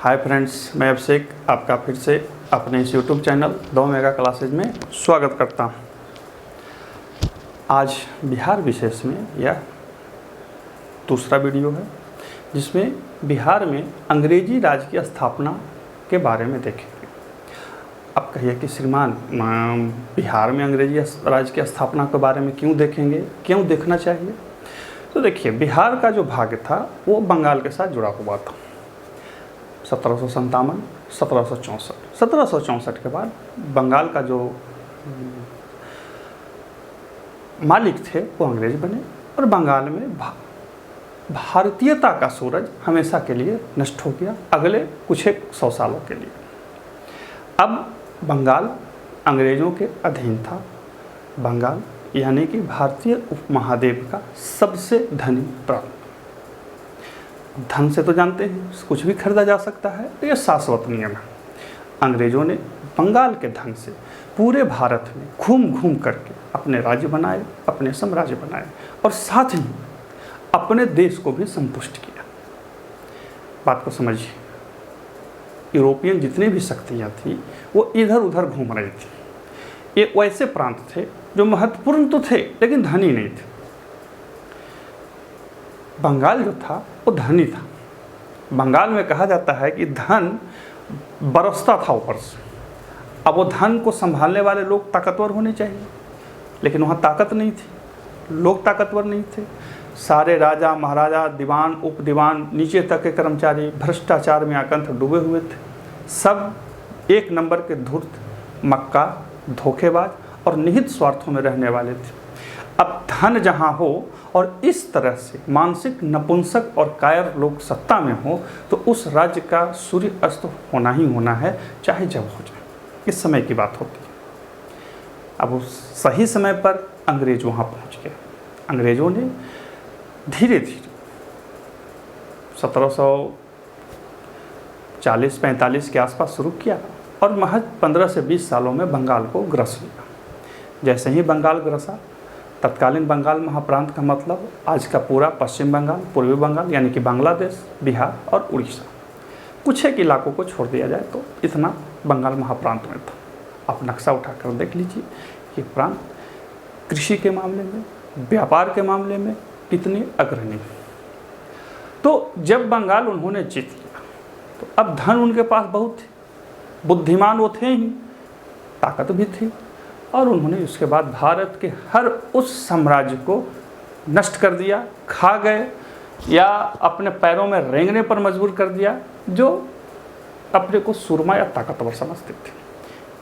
Hi friends, मैं अभिषेक आपका फिर से अपने इस यूट्यूब चैनल 2 मेगा क्लासेज में स्वागत करता हूं। आज बिहार विशेष में यह दूसरा वीडियो है जिसमें बिहार में अंग्रेजी राज की स्थापना के बारे में देखेंगे। अब कहिए कि श्रीमान बिहार में अंग्रेजी राज की स्थापना के बारे में क्यों देखेंगे, क्यों देखना चाहिए? तो देखिए, बिहार का जो भाग था वो बंगाल के साथ जुड़ा हुआ था। 1757, 1764 के बाद बंगाल का जो मालिक थे वो अंग्रेज बने और बंगाल में भारतीयता का सूरज हमेशा के लिए नष्ट हो गया, अगले कुछ 100 सालों के लिए। अब बंगाल अंग्रेज़ों के अधीन था। बंगाल यानी कि भारतीय उपमहाद्वीप का सबसे धनी प्रांत। धन से तो जानते हैं कुछ भी खरीदा जा सकता है, तो यह शाश्वत नियम है। अंग्रेज़ों ने बंगाल के धन से पूरे भारत में घूम घूम करके अपने राज्य बनाए, अपने साम्राज्य बनाए और साथ ही अपने देश को भी संतुष्ट किया। बात को समझिए, यूरोपियन जितनी भी शक्तियाँ थी वो इधर उधर घूम रही थी। ये वैसे प्रांत थे जो महत्वपूर्ण तो थे लेकिन धनी नहीं थे। बंगाल जो था वो धनी था। बंगाल में कहा जाता है कि धन बरसता था ऊपर से। अब वो धन को संभालने वाले लोग ताकतवर होने चाहिए, लेकिन वहाँ ताकत नहीं थी, लोग ताकतवर नहीं थे। सारे राजा महाराजा, दीवान, उप दीवान, नीचे तक के कर्मचारी भ्रष्टाचार में आकंठ डूबे हुए थे। सब एक नंबर के धूर्त, मक्कार, धोखेबाज और निहित स्वार्थों में रहने वाले थे। अब धन जहाँ हो और इस तरह से मानसिक नपुंसक और कायर लोग सत्ता में हो तो उस राज्य का सूर्य अस्त होना ही होना है, चाहे जब हो जाए। इस समय की बात होती है। अब उस सही समय पर अंग्रेज वहाँ पहुँच गए। अंग्रेज़ों ने धीरे धीरे 1740-45 के आसपास शुरू किया और महज 15 से 20 सालों में बंगाल को ग्रस लिया। जैसे ही बंगाल ग्रसा, तत्कालीन बंगाल महाप्रांत का मतलब आज का पूरा पश्चिम बंगाल, पूर्वी बंगाल यानी कि बांग्लादेश, बिहार और उड़ीसा, कुछ एक इलाकों को छोड़ दिया जाए तो इतना बंगाल महाप्रांत में था। आप नक्शा उठाकर देख लीजिए, ये प्रांत कृषि के मामले में, व्यापार के मामले में कितने अग्रणी है। तो जब बंगाल उन्होंने जीत लिया तो अब धन उनके पास बहुत थे, बुद्धिमान वो थे ही, ताकत भी थी, और उन्होंने उसके बाद भारत के हर उस साम्राज्य को नष्ट कर दिया, खा गए या अपने पैरों में रेंगने पर मजबूर कर दिया जो अपने को सुरमा या ताकतवर समझते थे।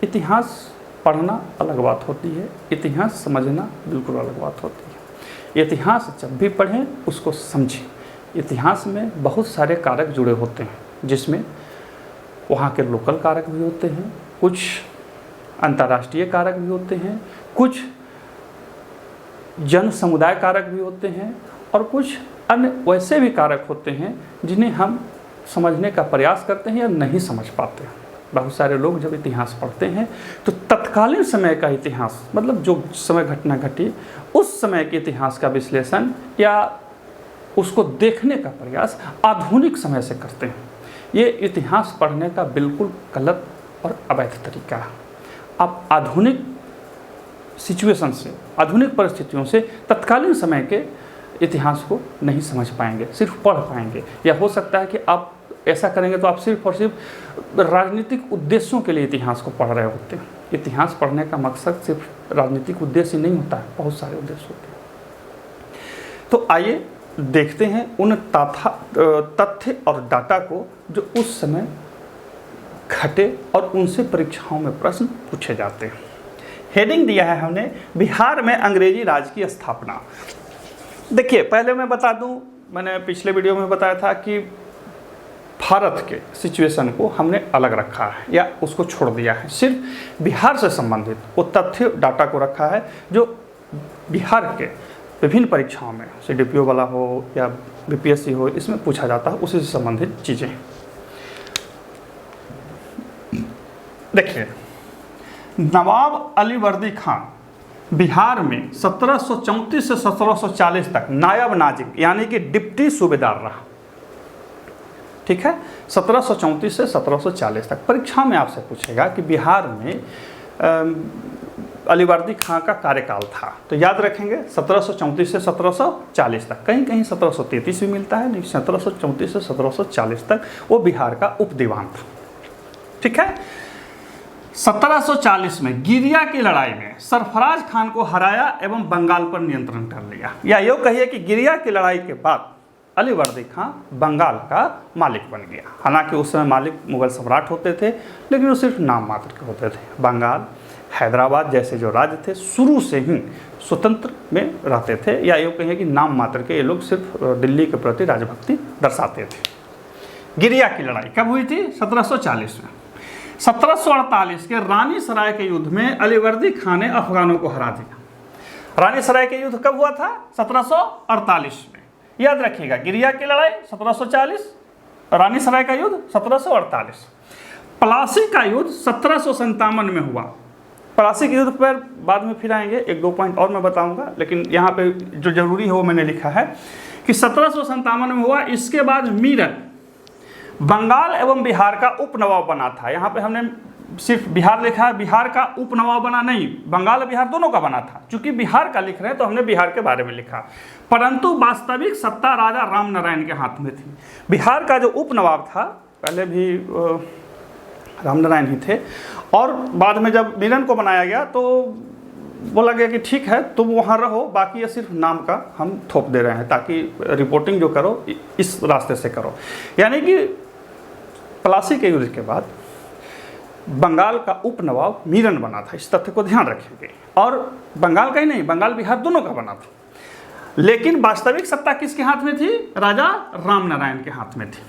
इतिहास पढ़ना अलग बात होती है, इतिहास समझना बिल्कुल अलग बात होती है। इतिहास जब भी पढ़ें उसको समझें। इतिहास में बहुत सारे कारक जुड़े होते हैं, जिसमें वहाँ के लोकल कारक भी होते हैं, कुछ अंतर्राष्ट्रीय कारक भी होते हैं, कुछ जन समुदाय कारक भी होते हैं और कुछ अन्य वैसे भी कारक होते हैं जिन्हें हम समझने का प्रयास करते हैं या नहीं समझ पाते हैं। बहुत सारे लोग जब इतिहास पढ़ते हैं तो तत्कालीन समय का इतिहास, मतलब जो समय घटना घटी उस समय के इतिहास का विश्लेषण या उसको देखने का प्रयास आधुनिक समय से करते हैं। ये इतिहास पढ़ने का बिल्कुल गलत और अवैध तरीका है। आप आधुनिक सिचुएशन से, आधुनिक परिस्थितियों से तत्कालीन समय के इतिहास को नहीं समझ पाएंगे, सिर्फ पढ़ पाएंगे। या हो सकता है कि आप ऐसा करेंगे तो आप सिर्फ और सिर्फ राजनीतिक उद्देश्यों के लिए इतिहास को पढ़ रहे होते हैं। इतिहास पढ़ने का मकसद सिर्फ राजनीतिक उद्देश्य ही नहीं होता है, बहुत सारे उद्देश्य होते हैं। तो आइए देखते हैं उन तथ्य और डाटा को जो उस समय घटे और उनसे परीक्षाओं में प्रश्न पूछे जाते हैं। हेडिंग दिया है हमने, बिहार में अंग्रेजी राज की स्थापना। देखिए, पहले मैं बता दूं, मैंने पिछले वीडियो में बताया था कि भारत के सिचुएशन को हमने अलग रखा है या उसको छोड़ दिया है, सिर्फ बिहार से संबंधित वो तथ्य डाटा को रखा है जो बिहार के विभिन्न परीक्षाओं में, CDPO वाला हो या BPSC हो, इसमें पूछा जाता है, उसी से संबंधित चीज़ें। देखिए, नवाब अली वर्दी खान बिहार में 1734 से 1740 तक नायब नाजिम यानी कि डिप्टी सूबेदार रहा। ठीक है। 1734 से 1740 तक परीक्षा में आपसे पूछेगा कि बिहार में अलीवर्दी खां का कार्यकाल था, तो याद रखेंगे 1734 से 1740 तक। कहीं कहीं 1733 भी मिलता है, लेकिन 1734 से 1740 तक वो बिहार का उप दीवान था, ठीक है। 1740 में गिरिया की लड़ाई में सरफराज खान को हराया एवं बंगाल पर नियंत्रण कर लिया। या यूँ कहिए कि गिरिया की लड़ाई के बाद अलीवर्दी खां बंगाल का मालिक बन गया। हालांकि उस समय मालिक मुगल सम्राट होते थे, लेकिन वो सिर्फ नाम मात्र के होते थे। बंगाल, हैदराबाद जैसे जो राज्य थे शुरू से ही स्वतंत्र में रहते थे, या यूँ कहिए कि नाम मात्र के ये लोग सिर्फ दिल्ली के प्रति राजभक्ति दर्शाते थे। गिरिया की लड़ाई कब हुई थी? 1740 में। 1748 के रानी सराय के युद्ध में अलीवर्दी खां ने अफगानों को हरा दिया। रानी सराय के युद्ध कब हुआ था? 1748 में। याद रखिएगा, गिरिया की लड़ाई 1740, रानी सराय का युद्ध 1748। प्लासी का युद्ध 1757 में हुआ। प्लासी के युद्ध पर बाद में फिर आएंगे, 1-2 पॉइंट और मैं बताऊंगा, लेकिन यहाँ पे जो जरूरी है वो मैंने लिखा है कि 1757 में हुआ। इसके बाद मीरन बंगाल एवं बिहार का उपनवाब बना था। यहाँ पे हमने सिर्फ बिहार लिखा है, बिहार का उपनवाब बना नहीं, बंगाल और बिहार दोनों का बना था। चूंकि बिहार का लिख रहे हैं तो हमने बिहार के बारे में लिखा, परंतु वास्तविक सत्ता राजा राम नारायण के हाथ में थी। बिहार का जो उपनवाब था, पहले भी राम नारायण ही थे, और बाद में जब मीरन को बनाया गया तो बोला गया कि ठीक है तुम वहाँ रहो, बाकी ये सिर्फ नाम का हम थोप दे रहे हैं, ताकि रिपोर्टिंग जो करो इस रास्ते से करो। यानी कि प्लासी के युद्ध के बाद बंगाल का उपनवाब मीरन बना था, इस तथ्य को ध्यान रखेंगे। और बंगाल का ही नहीं, बंगाल बिहार दोनों का बना था, लेकिन वास्तविक सत्ता किसके हाथ में थी? राजा राम नारायण के हाथ में थी।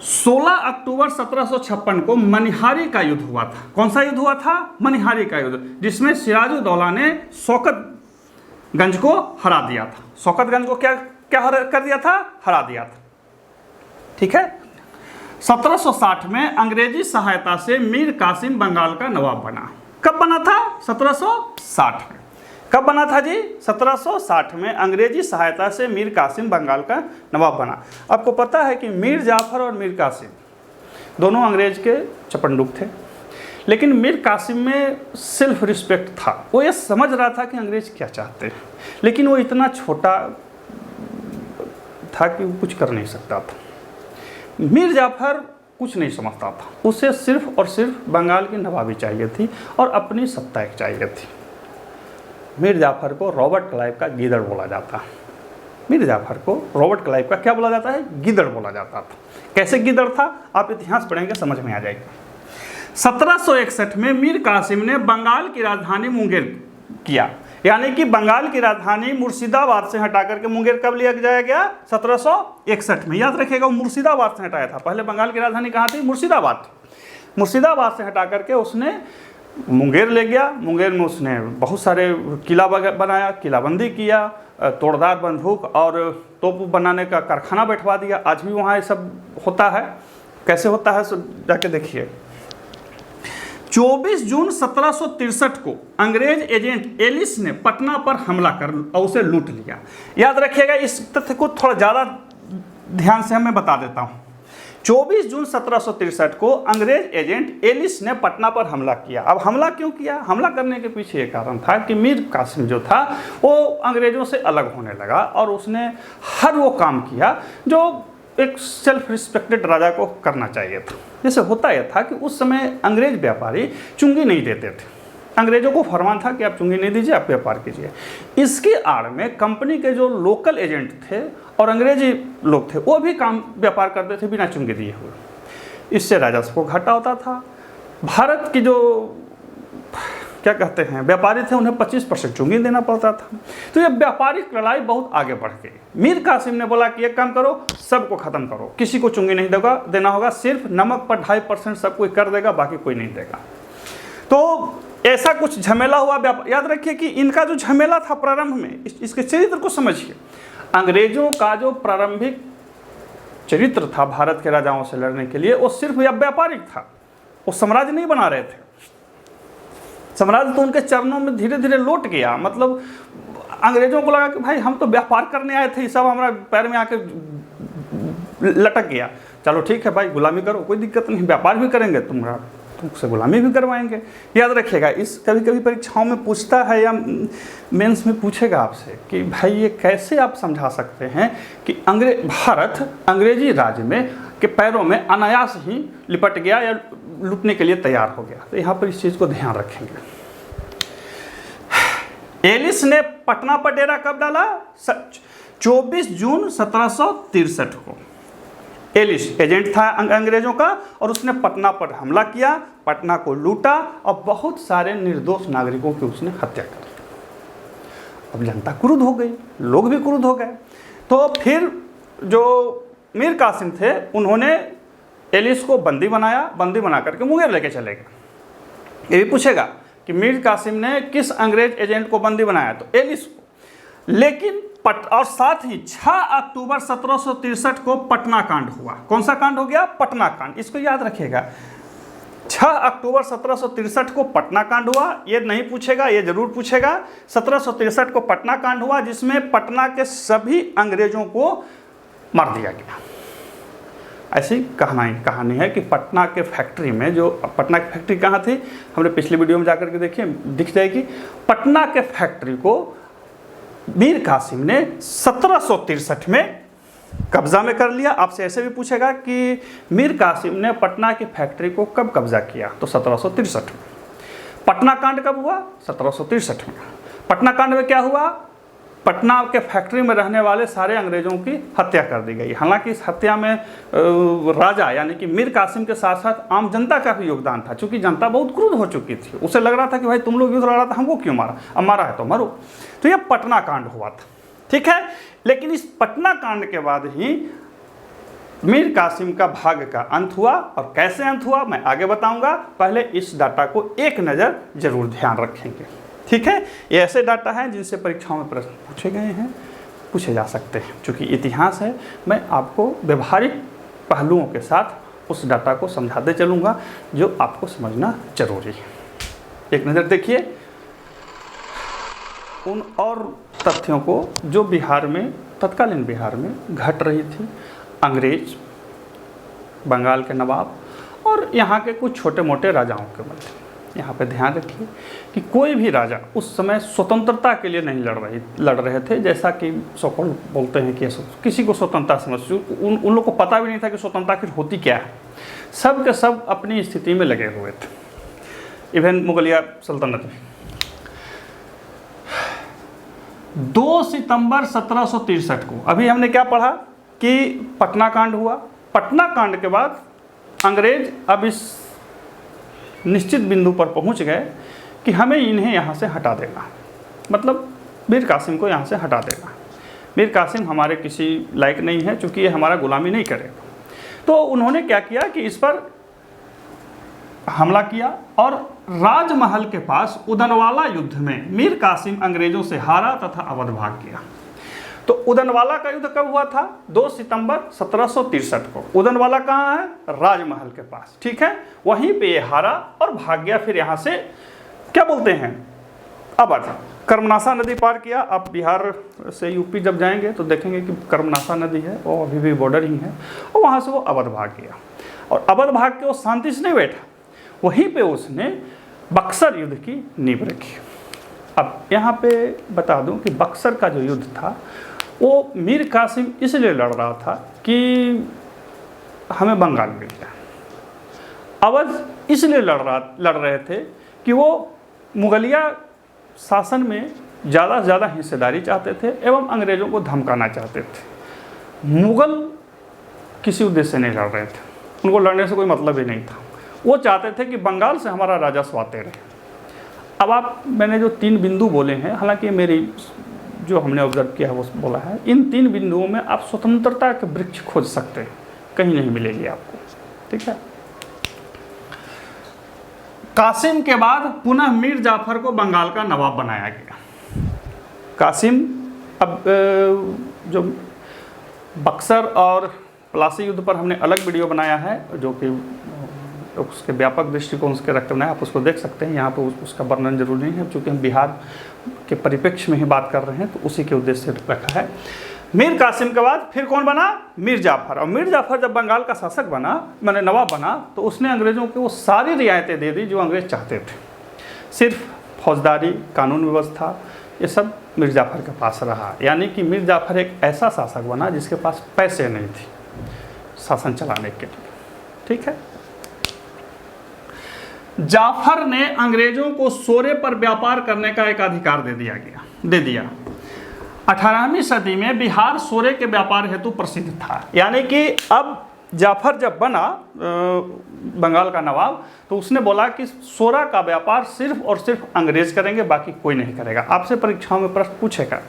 16 अक्टूबर 1756 को मनिहारी का युद्ध हुआ था। कौन सा युद्ध हुआ था? मनिहारी का युद्ध, जिसमें सिराजुद्दौला ने शौकतगंज को हरा दिया था। शौकतगंज को क्या कर दिया था? हरा दिया था, ठीक है। 1760 में अंग्रेजी सहायता से मीर कासिम बंगाल का नवाब बना। कब बना था? 1760 में। कब बना था जी? 1760 में अंग्रेजी सहायता से मीर कासिम बंगाल का नवाब बना। आपको पता है कि मीर जाफर और मीर कासिम दोनों अंग्रेज के चपंडुक थे, लेकिन मीर कासिम में सेल्फ रिस्पेक्ट था। वो ये समझ रहा था कि अंग्रेज क्या चाहते हैं, लेकिन वो इतना छोटा था कि वो कुछ कर नहीं सकता था। मीर जाफर कुछ नहीं समझता था, उसे सिर्फ और सिर्फ बंगाल की नवाबी चाहिए थी और अपनी सत्ता एक चाहिए थी। मीर जाफर को रॉबर्ट क्लाइव का गीदड़ बोला जाता। मीर जाफर को रॉबर्ट क्लाइव का क्या बोला जाता है? गीदड़ बोला जाता था। कैसे गीदड़ था? आप इतिहास पढ़ेंगे समझ में आ जाएगा। 1761 में मीर कासिम ने बंगाल की राजधानी मुंगेर किया, यानी कि बंगाल की राजधानी मुर्शिदाबाद से हटा करके मुंगेर कब लिया जाया गया? 1761 में। याद रखिएगा, वो मुर्शिदाबाद से हटाया था। पहले बंगाल की राजधानी कहाँ थी? मुर्शिदाबाद। मुर्शिदाबाद से हटा करके उसने मुंगेर ले गया। मुंगेर में उसने बहुत सारे किला बनाया, किलाबंदी किया, तोड़दार बंदूक और तोप बनाने का कारखाना बैठवा दिया। आज भी वहाँ ये सब होता है। कैसे होता है जाके देखिए। 24 जून 1763 को अंग्रेज एजेंट एलिस ने पटना पर हमला कर और उसे लूट लिया। याद रखिएगा, इस तथ्य को थोड़ा ज़्यादा ध्यान से मैं बता देता हूँ। 24 जून 1763 को अंग्रेज एजेंट एलिस ने पटना पर हमला किया। अब हमला क्यों किया? हमला करने के पीछे ये कारण था कि मीर कासिम जो था वो अंग्रेजों से अलग होने लगा और उसने हर वो काम किया जो एक सेल्फ रिस्पेक्टेड राजा को करना चाहिए था। जैसे होता यह था कि उस समय अंग्रेज व्यापारी चुंगी नहीं देते थे। अंग्रेजों को फरमान था कि आप चुंगी नहीं दीजिए, आप व्यापार कीजिए। इसकी आड़ में कंपनी के जो लोकल एजेंट थे और अंग्रेजी लोग थे वो भी काम व्यापार करते थे बिना चुंगी दिए हुए। इससे राजस्व को घाटा होता था। भारत की जो क्या कहते हैं व्यापारी थे उन्हें 25% चुंगी देना पड़ता था। तो ये व्यापारिक लड़ाई बहुत आगे बढ़ गई। मीर कासिम ने बोला कि एक काम करो, सबको ख़त्म करो, किसी को चुंगी नहीं देना होगा, सिर्फ नमक पर 2.5% सब कोई कर देगा, बाकी कोई नहीं देगा। तो ऐसा कुछ झमेला हुआ। याद रखिए कि इनका जो झमेला था प्रारंभ में, इसके चरित्र को समझिए। अंग्रेजों का जो प्रारंभिक चरित्र था भारत के राजाओं से लड़ने के लिए, वो सिर्फ व्यापारिक था। वो साम्राज्य नहीं बना रहे थे। साम्राज्य तो उनके चरणों में धीरे धीरे लौट गया। मतलब अंग्रेजों को लगा कि भाई हम तो व्यापार करने आए थे, सब हमारा पैर में आके लटक गया, चलो ठीक है भाई गुलामी करो, कोई दिक्कत नहीं, व्यापार भी करेंगे, तुमसे गुलामी भी करवाएंगे। याद रखिएगा, इस कभी कभी परीक्षाओं में पूछता है या मेंस में पूछेगा आपसे कि भाई ये कैसे आप समझा सकते हैं कि भारत अंग्रेजी राज में के पैरों में अनायास ही लिपट गया या लुटने के लिए तैयार हो गया। तो यहाँ पर इस चीज़ को ध्यान रखेंगे। एलिस ने पटना पर डेरा कब डाला? 24 जून 1763 को। एलिस एजेंट था अंग्रेजों का और उसने पटना पर हमला किया, पटना को लूटा और बहुत सारे निर्दोष नागरिकों की उसने हत्या कर दी। अब जनता क्रुद्ध हो गई, लोग भी क्रुद्ध हो गए। तो फिर जो मीर कासिम थे उन्होंने एलिस को बंदी बनाया, बंदी बना करके मुंगेर लेके चले गए। ये भी पूछेगा कि मीर कासिम ने किस अंग्रेज एजेंट को बंदी बनाया? तो एलिस को। लेकिन और साथ ही 6 अक्टूबर 1763 को पटना कांड हुआ। कौन सा कांड हो गया? पटना कांड। इसको याद रखिएगा, 6 अक्टूबर 1763 को पटना कांड हुआ। ये नहीं पूछेगा, ये जरूर पूछेगा। 1763 को पटना कांड हुआ जिसमें पटना के सभी अंग्रेजों को मार दिया गया। ऐसी कहानी है कि पटना के फैक्ट्री में, जो पटना की फैक्ट्री कहाँ थी हमने पिछली वीडियो में जाकर के देखिए, दिख जाएगी। पटना के फैक्ट्री को मीर कासिम ने 1763 में कब्जा में कर लिया। आपसे ऐसे भी पूछेगा कि मीर कासिम ने पटना की फैक्ट्री को कब कब्जा किया? तो 1763 में। पटना कांड कब हुआ? 1763 में। पटना कांड में क्या हुआ? पटना के फैक्ट्री में रहने वाले सारे अंग्रेजों की हत्या कर दी गई। हालांकि इस हत्या में राजा यानी कि मीर कासिम के साथ साथ आम जनता का भी योगदान था, क्योंकि जनता बहुत क्रुद्ध हो चुकी थी। उसे लग रहा था कि भाई तुम लोग युद्ध लड़ा था, हमको क्यों मारा? अब मारा है तो मरो। तो यह पटना कांड हुआ था, ठीक है। लेकिन इस पटना कांड के बाद ही मीर कासिम का भाग्य का अंत हुआ। और कैसे अंत हुआ मैं आगे बताऊंगा, पहले इस डाटा को एक नज़र जरूर ध्यान रखेंगे, ठीक है। ये ऐसे डाटा हैं जिनसे परीक्षाओं में प्रश्न पूछे गए हैं, पूछे जा सकते हैं। चूँकि इतिहास है, मैं आपको व्यवहारिक पहलुओं के साथ उस डाटा को समझाते चलूँगा जो आपको समझना जरूरी है। एक नज़र देखिए उन और तथ्यों को जो बिहार में, तत्कालीन बिहार में घट रही थी। अंग्रेज, बंगाल के नवाब और यहाँ के कुछ छोटे मोटे राजाओं के मध्य। यहाँ पे ध्यान रखिए कि कोई भी राजा उस समय स्वतंत्रता के लिए नहीं लड़ रहे थे, जैसा कि सोकल बोलते हैं कि किसी को स्वतंत्रता समझ, उन लोग को पता भी नहीं था कि स्वतंत्रता फिर होती क्या है। सब के सब अपनी स्थिति में लगे हुए थे। इवन मुगलिया सल्तनत में 2 सितंबर 1763 को, अभी हमने क्या पढ़ा कि पटना कांड हुआ। पटना कांड के बाद अंग्रेज अब इस निश्चित बिंदु पर पहुंच गए कि हमें इन्हें यहाँ से हटा देना, मतलब मीर कासिम को यहाँ से हटा देना। मीर कासिम हमारे किसी लायक नहीं है, चूँकि ये हमारा गुलामी नहीं करेगा। तो उन्होंने क्या किया कि इस पर हमला किया और राजमहल के पास उदनवाला युद्ध में मीर कासिम अंग्रेजों से हारा तथा अवध भाग गया। तो उदनवाला का युद्ध कब हुआ था? 2 सितंबर 1763 को। उदनवाला कहाँ है? राजमहल के पास, ठीक है। वहीं पे ये हारा और भाग गया। फिर यहाँ से क्या बोलते हैं, अवध, कर्मनासा नदी पार किया। आप बिहार से यूपी जब जाएंगे तो देखेंगे कि कर्मनासा नदी है, वो अभी भी बॉर्डर ही है, और वहाँ से वो अवध भाग गया। और अवध भाग के वो शांति से नहीं बैठा, वहीं पे उसने बक्सर युद्ध की नींव रखी। अब यहाँ पे बता दूं कि बक्सर का जो युद्ध था वो मीर कासिम इसलिए लड़ रहा था कि हमें बंगाल मिल गया। अवध इसलिए लड़ रहे थे कि वो मुगलिया शासन में ज़्यादा से ज़्यादा हिस्सेदारी चाहते थे एवं अंग्रेज़ों को धमकाना चाहते थे। मुगल किसी उद्देश्य से नहीं लड़ रहे थे, उनको लड़ने से कोई मतलब ही नहीं था। वो चाहते थे कि बंगाल से हमारा राजस्व आते रहे। अब मैंने जो 3 बिंदु बोले हैं, हालांकि मेरी जो हमने ऑब्जर्व किया है वो बोला है, इन 3 बिंदुओं में आप स्वतंत्रता के वृक्ष खोज सकते हैं, कहीं नहीं मिलेगी आपको, ठीक है। कासिम के बाद पुनः मीर जाफर को बंगाल का नवाब बनाया गया। कासिम, अब जो बक्सर और प्लासी युद्ध पर हमने अलग वीडियो बनाया है, जो कि उसके व्यापक दृष्टिकोण से रखते बनाया, आप उसको देख सकते हैं। यहाँ पर उसका वर्णन जरूरी नहीं है, क्योंकि हम बिहार के परिप्रेक्ष्य में ही बात कर रहे हैं, तो उसी के उद्देश्य से रखा है। मीर कासिम के बाद फिर कौन बना? मीर जाफर। और मीर जाफर जब बंगाल का शासक बना, मैंने नवाब बना, तो उसने अंग्रेज़ों को वो सारी रियायतें दे दी जो अंग्रेज़ चाहते थे। सिर्फ फौजदारी, कानून व्यवस्था, ये सब मीर जाफर के पास रहा। यानी कि मीर जाफर एक ऐसा शासक बना जिसके पास पैसे नहीं थे शासन चलाने के लिए। ठीक है। जाफर ने अंग्रेजों को सोरे पर व्यापार करने का एक अधिकार दे दिया। 18वीं सदी में बिहार सोरे के व्यापार हेतु प्रसिद्ध था। यानी कि अब जाफर जब बना बंगाल का नवाब, तो उसने बोला कि सोरा का व्यापार सिर्फ और सिर्फ अंग्रेज करेंगे, बाकी कोई नहीं करेगा। आपसे परीक्षाओं में प्रश्न पूछेगा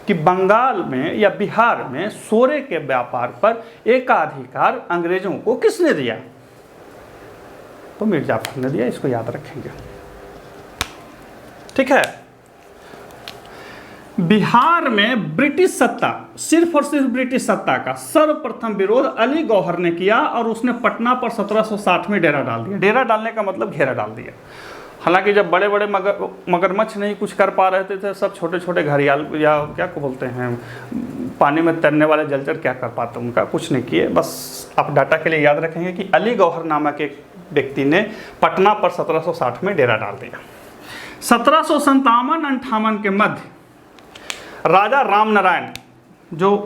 कि बंगाल में या बिहार में सोरे के व्यापार पर एकाधिकार अंग्रेजों को किसने दिया? तो मीर जाफर ने दिया। इसको याद रखेंगे। ठीक है। बिहार में ब्रिटिश सत्ता, सिर्फ और सिर्फ ब्रिटिश सत्ता का सर्वप्रथम विरोध अली गौहर ने किया और उसने पटना पर 1760 में डेरा डाल दिया। डेरा डालने का मतलब घेरा डाल दिया। हालांकि जब बड़े बड़े मगरमच्छ नहीं कुछ कर पा रहे थे, सब छोटे छोटे घड़ियाल या क्या को बोलते हैं, पानी में तैरने वाले जलचर क्या कर पाते, उनका कुछ नहीं किए। बस आप डाटा के लिए याद रखेंगे कि अली गौहर नामक एक व्यक्ति ने पटना पर 1760 में डेरा डाल दिया। 1757-58 के मध्य राजा रामनारायण, जो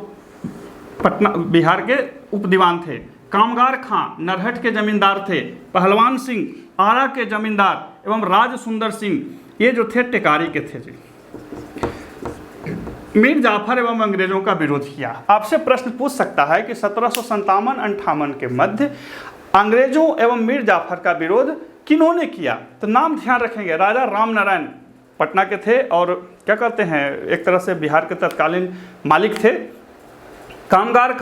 पटना बिहार के उप दीवान थे, कामगार खां नरहट के जमींदार थे, पहलवान सिंह आरा के जमींदार एवं राज सुंदर सिंह, ये जो थे टेकारी के थे जी, मीर जाफर एवं अंग्रेजों का विरोध किया। आपसे प्रश्न पूछ सकता है कि 1757-58 के मध्य अंग्रेजों एवं मीर जाफर का विरोध किन्होंने किया? तो नाम ध्यान रखेंगे। राजा रामनारायण पटना के थे और क्या कहते हैं, एक तरह से बिहार के तत्कालीन मालिक थे। कामगार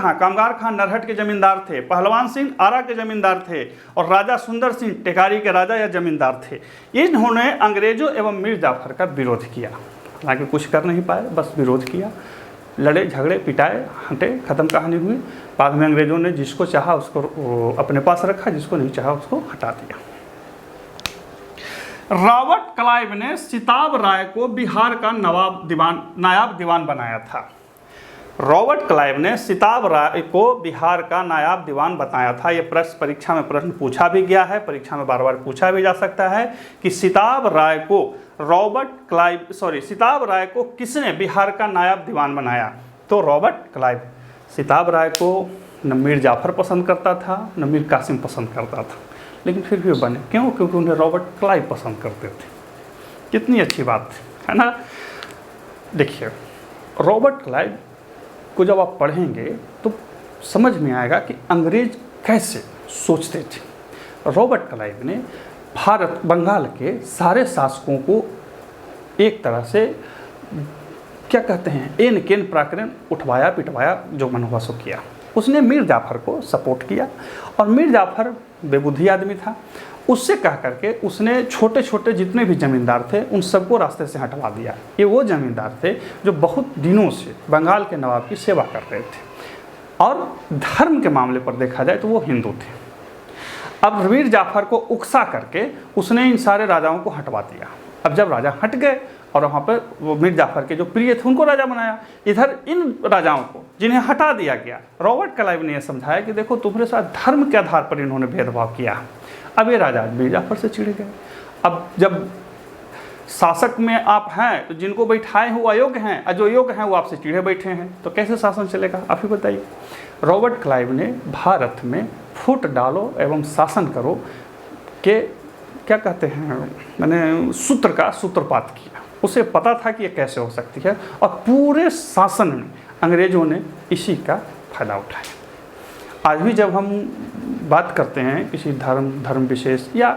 खां नरहट के जमींदार थे, पहलवान सिंह आरा के जमींदार थे और राजा सुंदर सिंह टेकारी के राजा या जमींदार थे। इन्होंने अंग्रेजों एवं मीर जाफर का विरोध किया। हालांकि कुछ कर नहीं पाए, बस विरोध किया, लड़े झगड़े पिटाए, हटे, ख़त्म कहानी हुई। बाद में अंग्रेजों ने जिसको चाहा उसको अपने पास रखा, जिसको नहीं चाहा उसको हटा दिया। रॉबर्ट क्लाइव ने सिताब राय को बिहार का नायाब दीवान बनाया था। रॉबर्ट क्लाइव ने सिताब राय को बिहार का नायाब दीवान बताया था। यह प्रश्न परीक्षा में प्रश्न पूछा भी गया है, परीक्षा में बार बार पूछा भी जा सकता है कि सिताब राय को किसने बिहार का नायाब दीवान बनाया? तो रॉबर्ट क्लाइव। सिताब राय को न मीर जाफर पसंद करता था, न मीर कासिम पसंद करता था, लेकिन फिर भी बने। क्यों? क्योंकि उन्हें रॉबर्ट क्लाइव पसंद करते थे। कितनी अच्छी बात है ना। देखिए, रॉबर्ट क्लाइव को जब आप पढ़ेंगे तो समझ में आएगा कि अंग्रेज कैसे सोचते थे। रॉबर्ट क्लाइव ने बंगाल के सारे शासकों को एक तरह से क्या कहते हैं, एन केन पराक्रम उठवाया पिटवाया, जो मन हुआ सो किया। उसने मीर जाफर को सपोर्ट किया और मीर जाफर बेबुद्धि आदमी था। उससे कह करके उसने छोटे छोटे जितने भी ज़मींदार थे उन सबको रास्ते से हटवा दिया। ये वो ज़मींदार थे जो बहुत दिनों से बंगाल के नवाब की सेवा कर रहे थे और धर्म के मामले पर देखा जाए तो वो हिंदू थे। अब मीर जाफर को उकसा करके उसने इन सारे राजाओं को हटवा दिया। अब जब राजा हट गए और वहाँ पर वो मीर जाफर के जो प्रिय थे उनको राजा बनाया। इधर इन राजाओं को जिन्हें हटा दिया गया, रॉबर्ट क्लाइव ने यह समझाया कि देखो तुम्हारे साथ धर्म के आधार पर इन्होंने भेदभाव किया। अब ये राजा मीर जाफर से चिढ़ गए। अब जब शासक में आप हैं तो जिनको बैठाए हैं वो अयोग्य हैं और जो योग्य हैं वो आपसे चिढ़े बैठे हैं, तो कैसे शासन चलेगा? आप ही बताइए। रॉबर्ट क्लाइव ने भारत में फूट डालो एवं शासन करो के क्या कहते हैं, मैंने सूत्र का सूत्रपात किया। उसे पता था कि ये कैसे हो सकती है और पूरे शासन में अंग्रेजों ने इसी का फायदा उठाया। आज भी जब हम बात करते हैं किसी धर्म विशेष या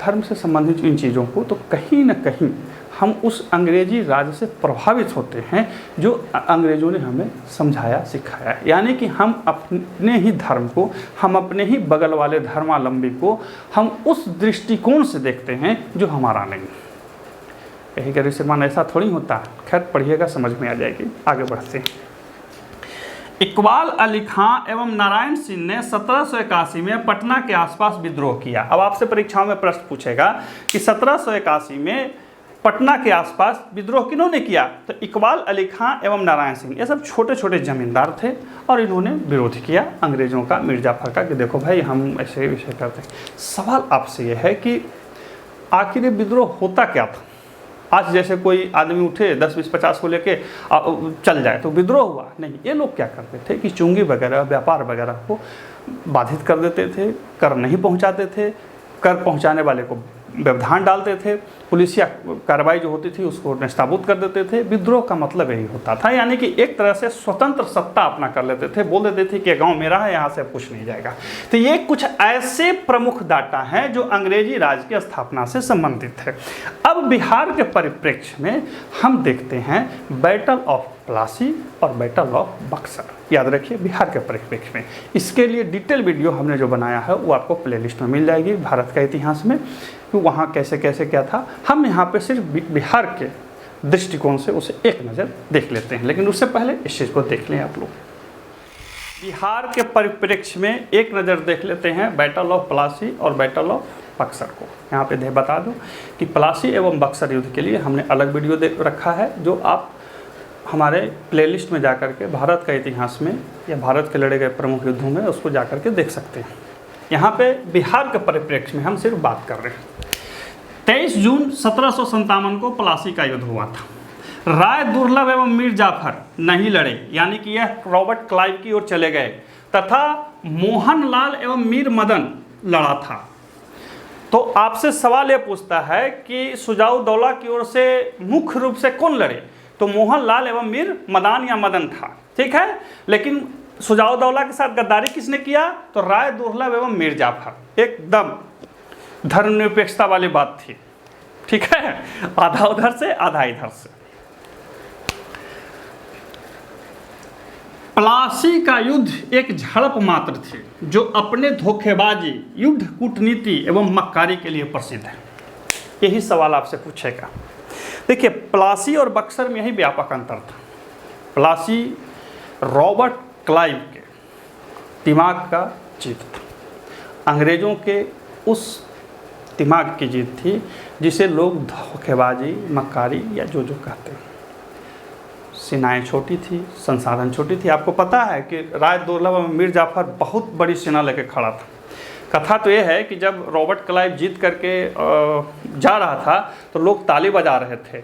धर्म से संबंधित इन चीज़ों को, तो कहीं ना कहीं हम उस अंग्रेजी राज से प्रभावित होते हैं जो अंग्रेजों ने हमें समझाया सिखाया। यानी कि हम अपने ही धर्म को, हम अपने ही बगल वाले धर्मावलंबी को हम उस दृष्टिकोण से देखते हैं जो हमारा नहीं। यही कि श्रीमान ऐसा थोड़ी होता। खैर पढ़िएगा, समझ में आ जाएगी। आगे बढ़ते हैं। इकबाल अली खां एवं नारायण सिंह ने 1781 में पटना के आसपास विद्रोह किया। अब आपसे परीक्षाओं में प्रश्न पूछेगा कि 1781 में पटना के आसपास विद्रोह किन्होंने किया? तो इकबाल अली खां एवं नारायण सिंह, ये सब छोटे छोटे जमींदार थे और इन्होंने विरोध किया अंग्रेज़ों का, मीर जाफर का, कि देखो भाई हम ऐसे विषय करते हैं। सवाल आपसे यह है कि आखिर ये विद्रोह होता क्या था? आज जैसे कोई आदमी उठे 10, 20, 50 को लेके चल जाए तो विद्रोह हुआ? नहीं, ये लोग क्या करते थे कि चुंगी वगैरह, व्यापार वगैरह को बाधित कर देते थे, कर नहीं पहुंचाते थे, कर पहुंचाने वाले को व्यवधान डालते थे, पुलिसिया कार्रवाई जो होती थी उसको नेस्ताबूद कर देते थे। विद्रोह का मतलब यही होता था, यानी कि एक तरह से स्वतंत्र सत्ता अपना कर लेते थे, बोल देते थे कि गांव मेरा है, यहाँ से कुछ नहीं जाएगा। तो ये कुछ ऐसे प्रमुख डाटा हैं जो अंग्रेजी राज की स्थापना से संबंधित है। अब बिहार के परिप्रेक्ष्य में हम देखते हैं बैटल ऑफ प्लासी और बैटल ऑफ बक्सर। याद रखिए, बिहार के परिप्रेक्ष्य में। इसके लिए डिटेल वीडियो हमने जो बनाया है वो आपको प्लेलिस्ट में मिल जाएगी, भारत का इतिहास में, कि वहाँ कैसे कैसे क्या था। हम यहाँ पे सिर्फ बिहार के दृष्टिकोण से उसे एक नज़र देख लेते हैं, लेकिन उससे पहले इस चीज़ को देख लें आप लोग। बिहार के परिप्रेक्ष्य में एक नज़र देख लेते हैं बैटल ऑफ प्लासी और बैटल ऑफ बक्सर को। यहाँ पे बता दूँ कि प्लासी एवं बक्सर युद्ध के लिए हमने अलग वीडियो दे रखा है, जो आप हमारे प्लेलिस्ट में जाकर के भारत का इतिहास में या भारत के लड़े गए प्रमुख युद्धों में उसको जाकर के देख सकते हैं। यहाँ पे बिहार के परिप्रेक्ष्य में हम सिर्फ बात कर रहे हैं। 23 जून 1757 को प्लासी का युद्ध हुआ था। राय दुर्लभ एवं मीर जाफर नहीं लड़े, यानी कि यह रॉबर्ट क्लाइव की ओर चले गए, तथा मोहनलाल एवं मीर मदन लड़ा था। तो आपसे सवाल यह पूछता है कि सुजाउद्दौला की ओर से मुख्य रूप से कौन लड़े? तो मोहनलाल एवं मीर मदान या मदन था, ठीक है। लेकिन सुजाउद्दौला के साथ गद्दारी किसने किया? तो राय दुर्लभ एवं मीर जाफर। एकदम धर्मनिरपेक्षता वाली बात थी, ठीक है, आधा उधर से आधा इधर से। प्लासी का युद्ध एक झड़प मात्र थी, जो अपने धोखेबाजी, युद्ध कूटनीति एवं मक्कारी के लिए प्रसिद्ध है। यही सवाल आपसे पूछेगा। देखिए, प्लासी और बक्सर में यही व्यापक अंतर था। प्लासी रॉबर्ट क्लाइव के दिमाग का जीत था, अंग्रेज़ों के उस दिमाग की जीत थी जिसे लोग धोखेबाजी, मक्कारी या जो कहते हैं। सेनाएं छोटी थी, संसाधन छोटी थी। आपको पता है कि राय दुर्लभ और मीर जाफर बहुत बड़ी सेना लेके खड़ा था। कथा तो यह है कि जब रॉबर्ट क्लाइव जीत करके जा रहा था तो लोग ताली बजा रहे थे।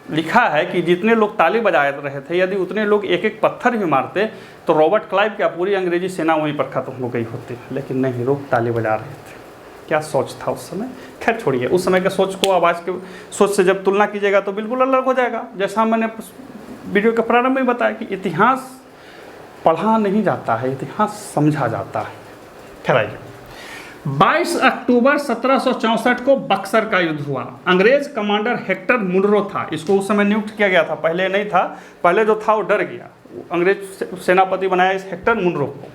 लिखा है कि जितने लोग ताली बजा रहे थे, यदि उतने लोग एक एक पत्थर भी मारते तो रॉबर्ट क्लाइव की पूरी अंग्रेजी सेना वहीं पर खत्म हो गई होती। लेकिन नहीं, लोग ताली बजा रहे थे। क्या सोच था उस समय? खैर छोड़िए, उस समय के सोच को अब आज के सोच से जब तुलना कीजिएगा तो बिल्कुल अलग हो जाएगा। जैसा मैंने वीडियो के प्रारंभ में बताया कि इतिहास पढ़ा नहीं जाता है, इतिहास समझा जाता है। खैर आइए, 22 अक्टूबर 1764 को बक्सर का युद्ध हुआ। अंग्रेज कमांडर हेक्टर मुनरो था। इसको उस समय नियुक्त किया गया था, पहले नहीं था। पहले जो था वो डर गया, अंग्रेज सेनापति बनाया इस हेक्टर मुनरो को।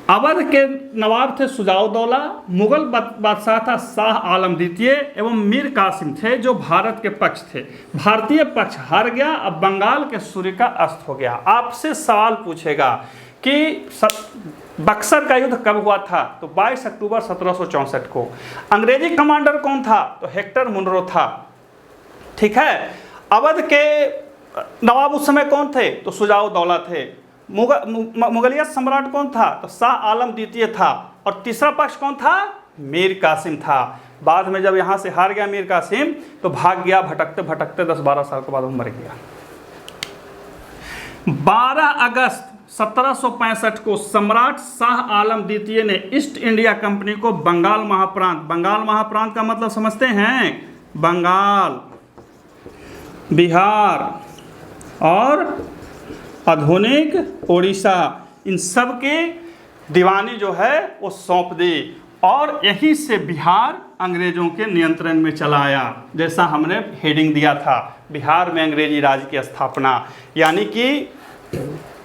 अवध के नवाब थे सुजाउद्दौला, मुगल बादशाह था शाह आलम द्वितीय एवं मीर कासिम थे जो भारत के पक्ष थे। भारतीय पक्ष हार गया। अब बंगाल के सूर्य का अस्त हो गया। आपसे सवाल पूछेगा कि बक्सर का युद्ध कब हुआ था? तो 22 अक्टूबर 1764 को। अंग्रेजी कमांडर कौन था? तो हेक्टर मुनरो था, ठीक है। अवध के नवाब उस समय कौन थे? तो सुजाउद्दौला थे। मुगलिया सम्राट कौन था? तो शाह आलम द्वितीय था। और तीसरा पक्ष कौन था? मीर कासिम था। बाद में जब यहाँ से हार गया मीर कासिम तो भाग गया, भटकते भटकते 10-12 साल के बाद वो मर गया। 12 अगस्त 1765 को सम्राट शाह आलम द्वितीय ने ईस्ट इंडिया कंपनी को बंगाल महाप्रांत का मतलब समझते हैं? बंगाल, बिहार और आधुनिक उड़ीसा, इन सब के दीवानी जो है वो सौंप दी। और यहीं से बिहार अंग्रेजों के नियंत्रण में चला आया। जैसा हमने हेडिंग दिया था, बिहार में अंग्रेजी राज की स्थापना, यानी कि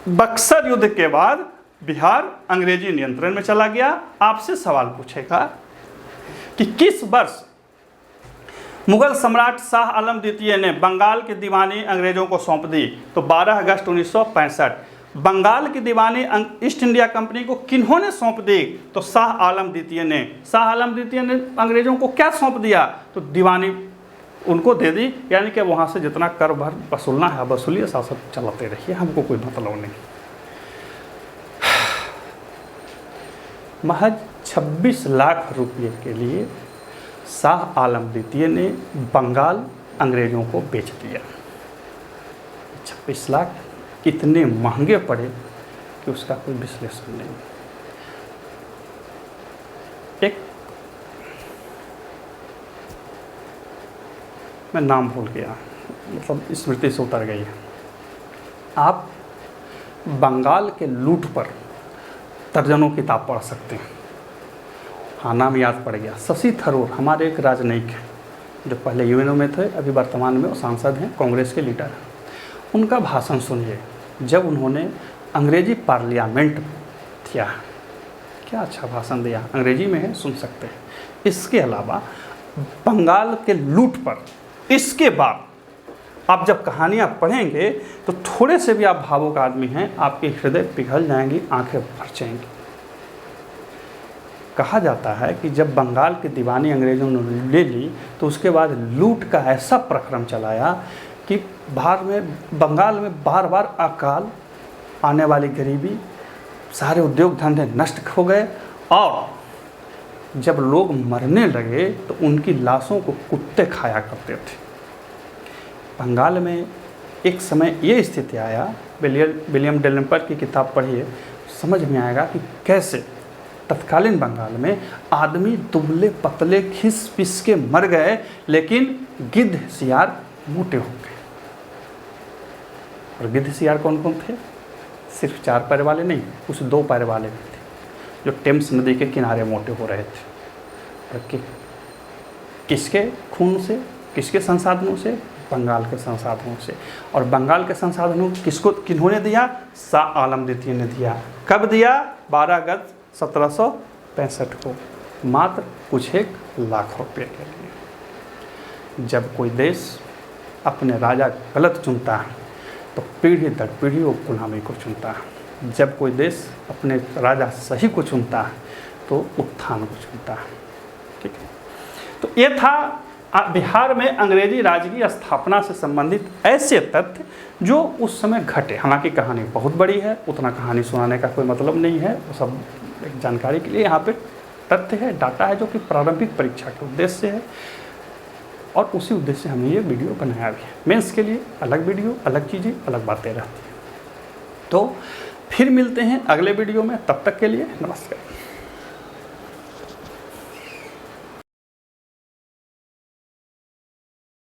बक्सर युद्ध के बाद बिहार अंग्रेजी नियंत्रण में चला गया। आपसे सवाल पूछेगा कि किस वर्ष मुगल सम्राट शाह आलम द्वितीय ने बंगाल की दीवानी अंग्रेजों को सौंप दी? तो 12 अगस्त 1965। बंगाल की दीवानी ईस्ट इंडिया कंपनी को किन्होंने सौंप दी? तो शाह आलम द्वितीय ने। शाह आलम द्वितीय ने अंग्रेजों को क्या सौंप दिया? तो दीवानी उनको दे दी, यानी कि वहाँ से जितना कर भर वसूलना है वसूलिए, शासन चलाते रहिए, हमको कोई मतलब नहीं। महज 26 लाख रुपये के लिए शाह आलम द्वितीय ने बंगाल अंग्रेज़ों को बेच दिया। 26 लाख इतने महंगे पड़े कि उसका कोई विश्लेषण नहीं। एक मैं नाम भूल गया, मतलब स्मृति से उतर गई है। आप बंगाल के लूट पर दर्जनों किताब पढ़ सकते हैं। हाँ, नाम याद पड़ गया, शशि थरूर, हमारे एक राजनयिक हैं जो पहले यूएनओ में थे, अभी वर्तमान में वो सांसद हैं, कांग्रेस के लीडर हैं। उनका भाषण सुनिए जब उन्होंने अंग्रेजी पार्लियामेंट किया, क्या अच्छा भाषण दिया, अंग्रेजी में है, सुन सकते हैं। इसके अलावा बंगाल के लूट पर इसके बाद आप जब कहानियाँ पढ़ेंगे तो थोड़े से भी आप भावुक आदमी हैं, आपके हृदय पिघल जाएंगी, आंखें भर जाएंगी। कहा जाता है कि जब बंगाल की दीवानी अंग्रेज़ों ने ले ली तो उसके बाद लूट का ऐसा प्रक्रम चलाया कि बंगाल में बार बार अकाल, आने वाली गरीबी, सारे उद्योग धंधे नष्ट हो गए, और जब लोग मरने लगे तो उनकी लाशों को कुत्ते खाया करते थे। बंगाल में एक समय ये स्थिति आया, विलियम डेलम्पर की किताब पढ़िए, समझ में आएगा कि कैसे तत्कालीन बंगाल में आदमी दुबले पतले खिस पिस के मर गए, लेकिन गिद्ध सियार मोटे हो गए। और गिद्ध सियार कौन कौन थे? सिर्फ 4 पैर वाले नहीं, कुछ 2 पैर वाले भी थे, जो टेम्स नदी के किनारे मोटे हो रहे थे। और किसके खून से, किसके संसाधनों से? बंगाल के संसाधनों से। और बंगाल के संसाधनों किन्होंने दिया? शाह आलम द्वितीय ने दिया। कब दिया? 12 अगस्त 1765 को, मात्र कुछ 1 लाख रुपये के लिए। जब कोई देश अपने राजा गलत चुनता है तो पीढ़ी दर पीढ़ी वो गुलामी को चुनता है। जब कोई देश अपने राजा सही को चुनता है तो उत्थान को चुनता है। ठीक है, तो ये था बिहार में अंग्रेजी राज की स्थापना से संबंधित ऐसे तथ्य जो उस समय घटे। हालांकि कहानी बहुत बड़ी है, उतना कहानी सुनाने का कोई मतलब नहीं है, वो सब एक जानकारी के लिए यहाँ पे तथ्य है, डाटा है, जो कि प्रारंभिक परीक्षा के उद्देश्य है, और उसी उद्देश्य से हमने ये वीडियो बनाया भी है। मेंस के लिए अलग वीडियो, अलग चीज़ें, अलग बातें रहती हैं। तो फिर मिलते हैं अगले वीडियो में, तब तक के लिए नमस्कार।